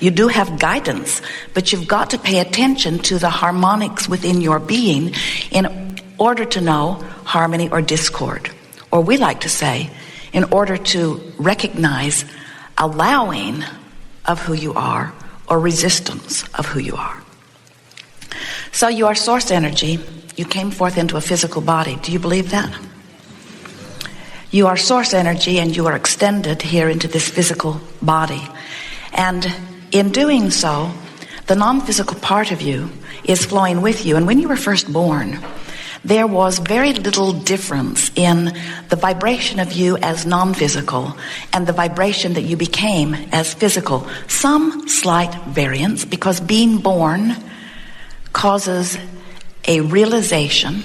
You do have guidance, but you've got to pay attention to the harmonics within your being in order to know harmony or discord. Or we like to say, in order to recognize allowing of who you are or resistance of who you are. So you are source energy. You came forth into a physical body. Do you believe that? You are source energy and you are extended here into this physical body. And in doing so, the non-physical part of you is flowing with you. And when you were first born, there was very little difference in the vibration of you as non-physical and the vibration that you became as physical. Some slight variance, because being born causes a realization,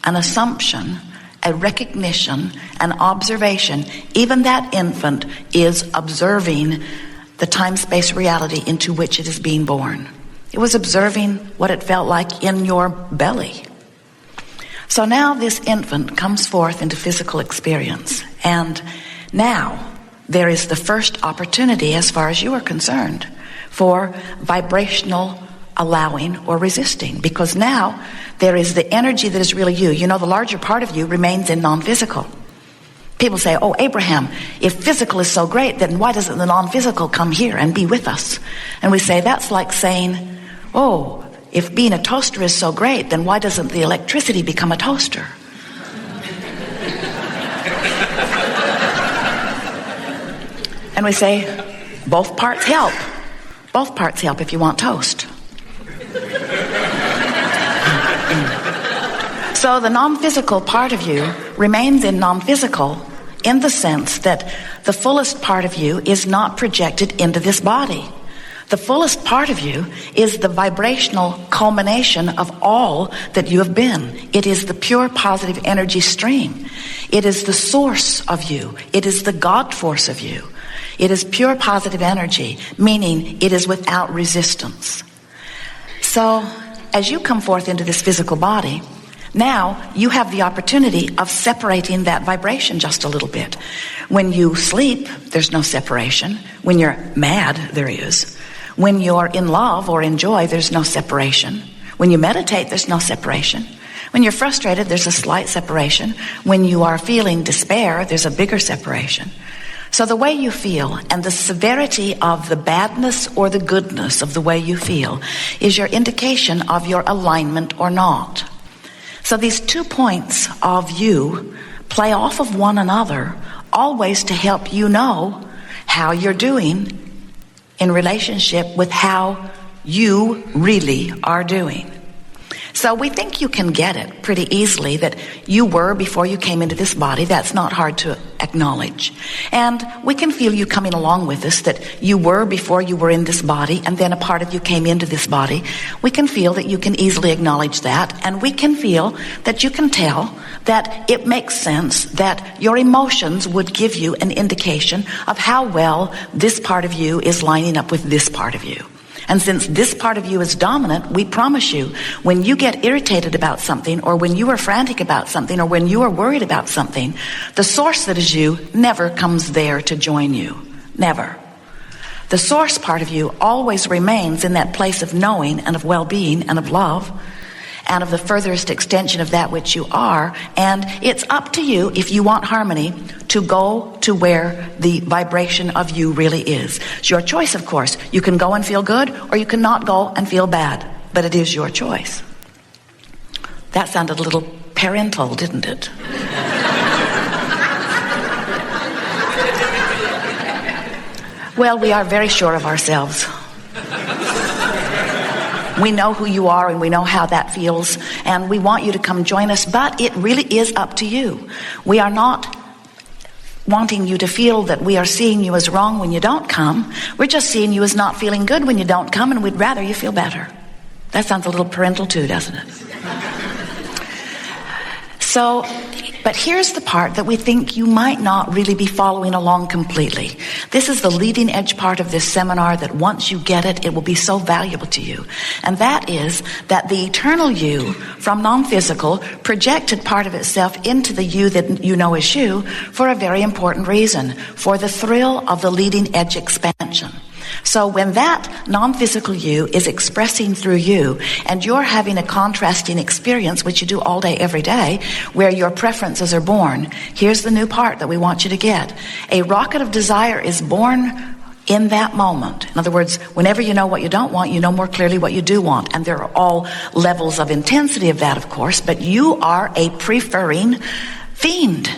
an assumption, a recognition, an observation. Even that infant is observing the time-space reality into which it is being born. It was observing what it felt like in your belly. So now this infant comes forth into physical experience, and now there is the first opportunity, as far as you are concerned, for vibrational allowing or resisting, because now there is the energy that is really you. You know, the larger part of you remains in non-physical. People say, oh, Abraham, if physical is so great, then why doesn't the non-physical come here and be with us? And we say, that's like saying, oh, if being a toaster is so great, then why doesn't the electricity become a toaster? And we say, both parts help. Both parts help if you want toast. So the non-physical part of you remains in non-physical in the sense that the fullest part of you is not projected into this body. The fullest part of you is the vibrational culmination of all that you have been. It is the pure positive energy stream. It is the source of you. It is the God force of you. It is pure positive energy, meaning it is without resistance. So as you come forth into this physical body, now you have the opportunity of separating that vibration just a little bit. When you sleep, there's no separation. When you're mad, there is. When you're in love or in joy, there's no separation. When you meditate, there's no separation. When you're frustrated, there's a slight separation. When you are feeling despair, there's a bigger separation. So the way you feel and the severity of the badness or the goodness of the way you feel is your indication of your alignment or not. So these 2 points of you play off of one another, always to help you know how you're doing in relationship with how you really are doing. So we think you can get it pretty easily that you were before you came into this body. That's not hard to acknowledge. And we can feel you coming along with us, that you were before you were in this body, and then a part of you came into this body. We can feel that you can easily acknowledge that, and we can feel that you can tell that it makes sense that your emotions would give you an indication of how well this part of you is lining up with this part of you. And since this part of you is dominant, we promise you, when you get irritated about something, or when you are frantic about something, or when you are worried about something, the source that is you never comes there to join you. Never. The source part of you always remains in that place of knowing and of well-being and of love and of the furthest extension of that which you are. And it's up to you, if you want harmony, to go to where the vibration of you really is. It's your choice, of course. You can go and feel good, or you cannot go and feel bad, but it is your choice. That sounded a little parental, didn't it? Well, we are very sure of ourselves. We know who you are and we know how that feels, and we want you to come join us, but it really is up to you. We are not wanting you to feel that we are seeing you as wrong when you don't come. We're just seeing you as not feeling good when you don't come, and we'd rather you feel better. That sounds a little parental too, doesn't it? So, but here's the part that we think you might not really be following along completely. This is the leading edge part of this seminar that once you get it, it will be so valuable to you. And that is that the eternal you from non-physical projected part of itself into the you that you know as you for a very important reason, for the thrill of the leading edge expansion. So when that non-physical you is expressing through you, and you're having a contrasting experience, which you do all day, every day, where your preferences are born, here's the new part that we want you to get. A rocket of desire is born in that moment. In other words, whenever you know what you don't want, you know more clearly what you do want. And there are all levels of intensity of that, of course, but you are a preferring fiend.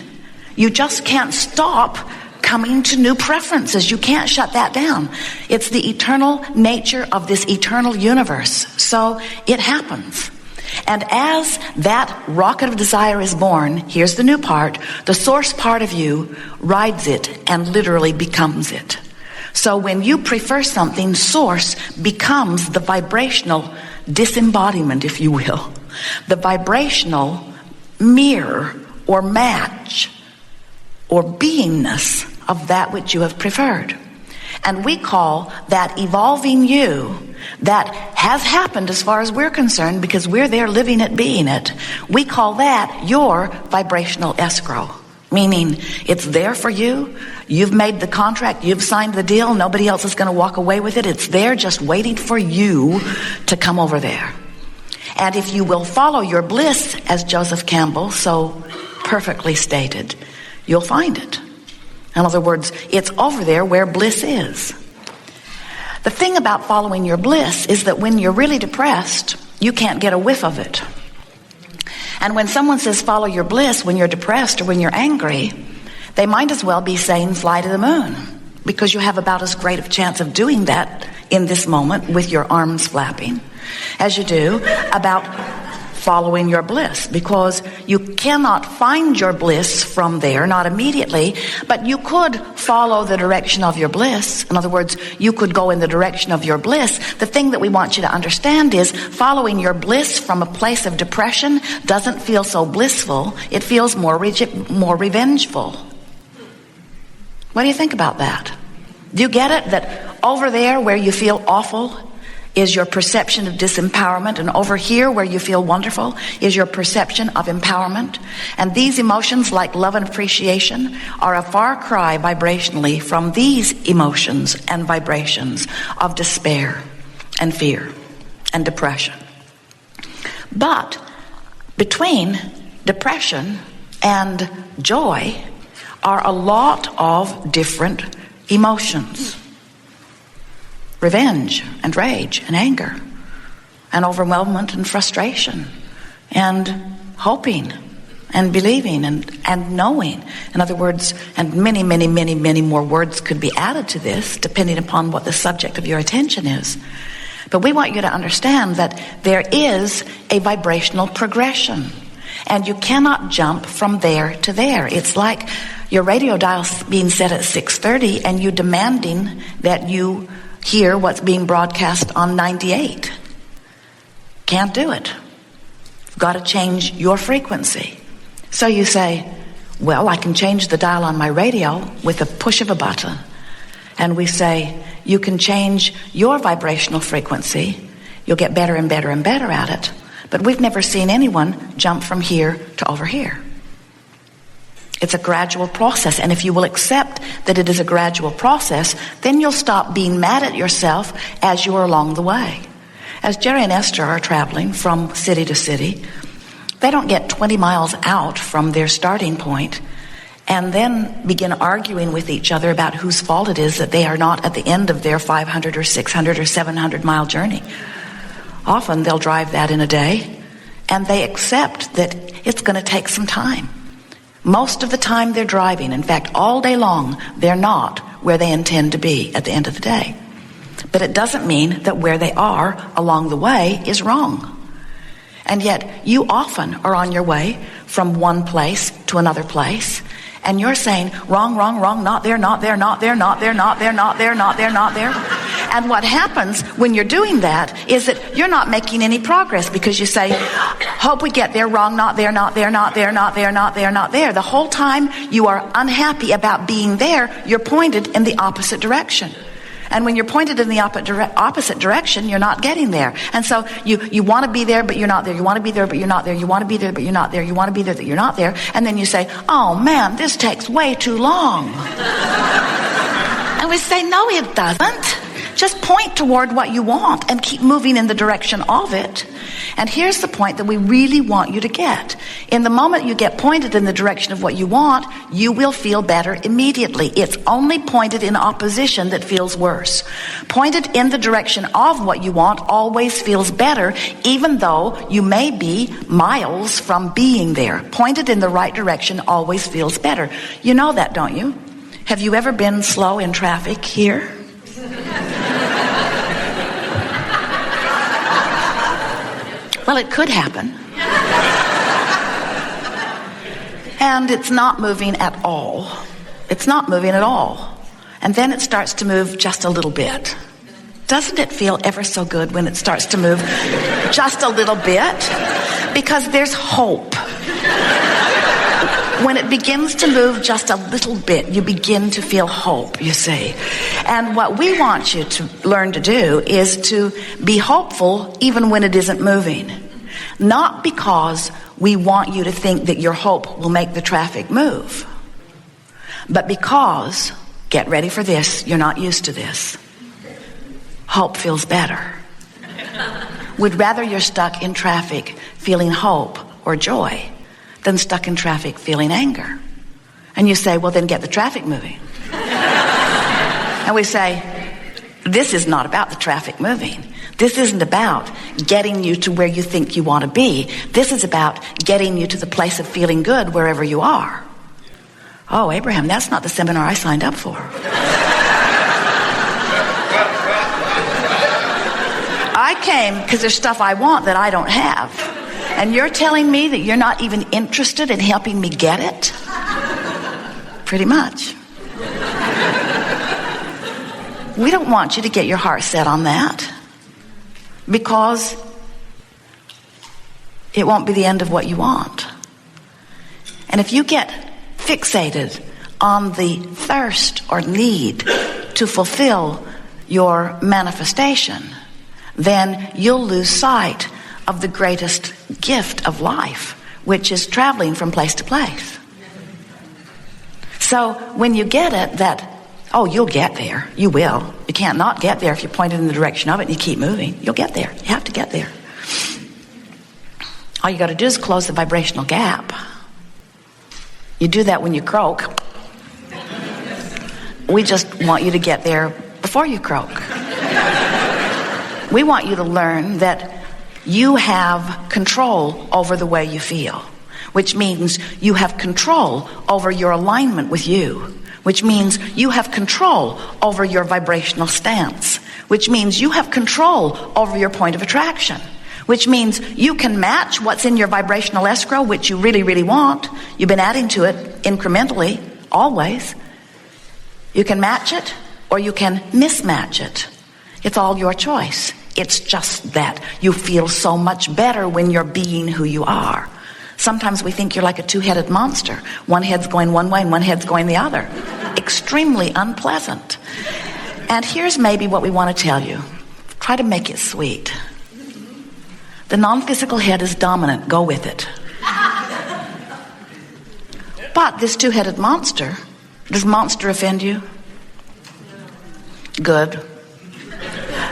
You just can't stop coming to new preferences. You can't shut that down. It's the eternal nature of this eternal universe. So it happens. And as that rocket of desire is born, here's the new part, the source part of you rides it and literally becomes it. So when you prefer something, source becomes the vibrational disembodiment, if you will, the vibrational mirror or match or beingness of that which you have preferred. And we call that evolving you that has happened as far as we're concerned, because we're there living it, being it. We call that your vibrational escrow, meaning it's there for you. You've made the contract, you've signed the deal, nobody else is going to walk away with it. It's there just waiting for you to come over there. And if you will follow your bliss, as Joseph Campbell so perfectly stated, you'll find it. In other words, it's over there where bliss is. The thing about following your bliss is that when you're really depressed, you can't get a whiff of it. And when someone says follow your bliss when you're depressed or when you're angry, they might as well be saying fly to the moon, because you have about as great a chance of doing that in this moment with your arms flapping as you do about following your bliss, because you cannot find your bliss from there, not immediately, but you could follow the direction of your bliss. In other words, you could go in the direction of your bliss. The thing that we want you to understand is following your bliss from a place of depression doesn't feel so blissful. It feels more revengeful. What do you think about that? Do you get it? That over there where you feel awful is your perception of disempowerment, and over here where you feel wonderful is your perception of empowerment. And these emotions, like love and appreciation, are a far cry vibrationally from these emotions and vibrations of despair and fear and depression. But between depression and joy are a lot of different emotions. Revenge and rage and anger and overwhelmment and frustration and hoping and believing and knowing. In other words, and many, many, many, many more words could be added to this depending upon what the subject of your attention is. But we want you to understand that there is a vibrational progression, and you cannot jump from there to there. It's like your radio dial being set at 6:30 and you demanding that you hear what's being broadcast on 98. Can't do it. You've got to change your frequency. So you say, well, I can change the dial on my radio with a push of a button. And we say, you can change your vibrational frequency. You'll get better and better and better at it. But we've never seen anyone jump from here to over here. It's a gradual process, and if you will accept that it is a gradual process, then you'll stop being mad at yourself as you are along the way. As Jerry and Esther are traveling from city to city, they don't get 20 miles out from their starting point and then begin arguing with each other about whose fault it is that they are not at the end of their 500 or 600 or 700 mile journey. Often they'll drive that in a day, and they accept that it's going to take some time. Most of the time they're driving. In fact, all day long, they're not where they intend to be at the end of the day. But it doesn't mean that where they are along the way is wrong. And yet, you often are on your way from one place to another place, and you're saying, wrong, wrong, wrong, not there, not there, not there, not there, not there, not there, not there, not there. And what happens when you're doing that is that you're not making any progress, because you say, hope we get there, wrong, not there, not there, not there, not there, not there, not there. The whole time you are unhappy about being there, you're pointed in the opposite direction. And when you're pointed in the opposite direction, you're not getting there. And so you want to be there, but you're not there. You want to be there, but you're not there. You want to be there, but you're not there. You want to be there, but you're not there. And then you say, oh man, this takes way too long. And we say, no, it doesn't. just point toward what you want and keep moving in the direction of it. And here's the point that we really want you to get. In the moment you get pointed in the direction of what you want, you will feel better immediately. It's only pointed in opposition that feels worse. Pointed in the direction of what you want always feels better, even though you may be miles from being there. Pointed in the right direction always feels better. You know that, don't you? Have you ever been slow in traffic here? Well, it could happen. And it's not moving at all. It's not moving at all. And then it starts to move just a little bit. Doesn't it feel ever so good when it starts to move just a little bit? Because there's hope. When it begins to move just a little bit, you begin to feel hope, you see. And what we want you to learn to do is to be hopeful even when it isn't moving. Not because we want you to think that your hope will make the traffic move, but because, get ready for this, you're not used to this, hope feels better. We'd rather you're stuck in traffic feeling hope or joy than stuck in traffic feeling anger. And you say, well, then get the traffic moving. And we say, this is not about the traffic moving. This isn't about getting you to where you think you want to be. This is about getting you to the place of feeling good wherever you are. Oh, Abraham, that's not the seminar I signed up for. I came because there's stuff I want that I don't have. And you're telling me that you're not even interested in helping me get it? Pretty much. We don't want you to get your heart set on that, because it won't be the end of what you want. And if you get fixated on the thirst or need to fulfill your manifestation, then you'll lose sight of the greatest gift of life, which is traveling from place to place. So when you get it that, oh, you'll get there. You will. You can't not get there if you point it in the direction of it and you keep moving. You'll get there. You have to get there. All you got to do is close the vibrational gap. You do that when you croak. We just want you to get there before you croak. We want you to learn that you have control over the way you feel, which means you have control over your alignment with you, which means you have control over your vibrational stance, which means you have control over your point of attraction, which means you can match what's in your vibrational escrow, which you really, really want. You've been adding to it incrementally, always. You can match it or you can mismatch it. It's all your choice. It's just that you feel so much better when you're being who you are. Sometimes we think you're like a two-headed monster. One head's going one way and one head's going the other. Extremely unpleasant. And here's maybe what we want to tell you. Try to make it sweet. The non-physical head is dominant. Go with it. But this two-headed monster, does monster offend you? Good.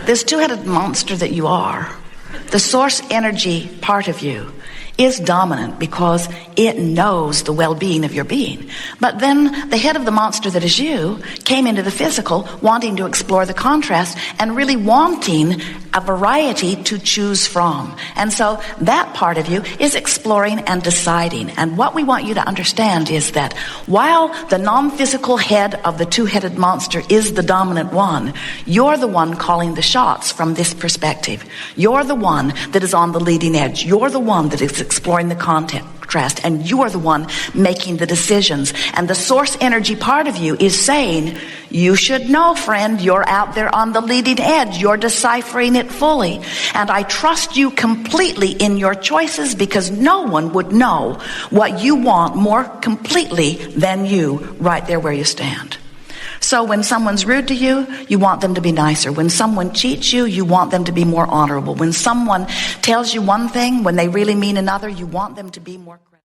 This two-headed monster that you are, the source energy part of you, is dominant because it knows the well-being of your being. But then the head of the monster that is you came into the physical wanting to explore the contrast and really wanting a variety to choose from. And so that part of you is exploring and deciding. And what we want you to understand is that while the non-physical head of the two-headed monster is the dominant one, you're the one calling the shots from this perspective. You're the one that is on the leading edge. You're the one that is exploring the contrast, and you are the one making the decisions. And the source energy part of you is saying, you should know, friend, you're out there on the leading edge. You're deciphering it fully. And I trust you completely in your choices, because no one would know what you want more completely than you right there where you stand. So when someone's rude to you, you want them to be nicer. When someone cheats you, you want them to be more honorable. When someone tells you one thing, when they really mean another, you want them to be more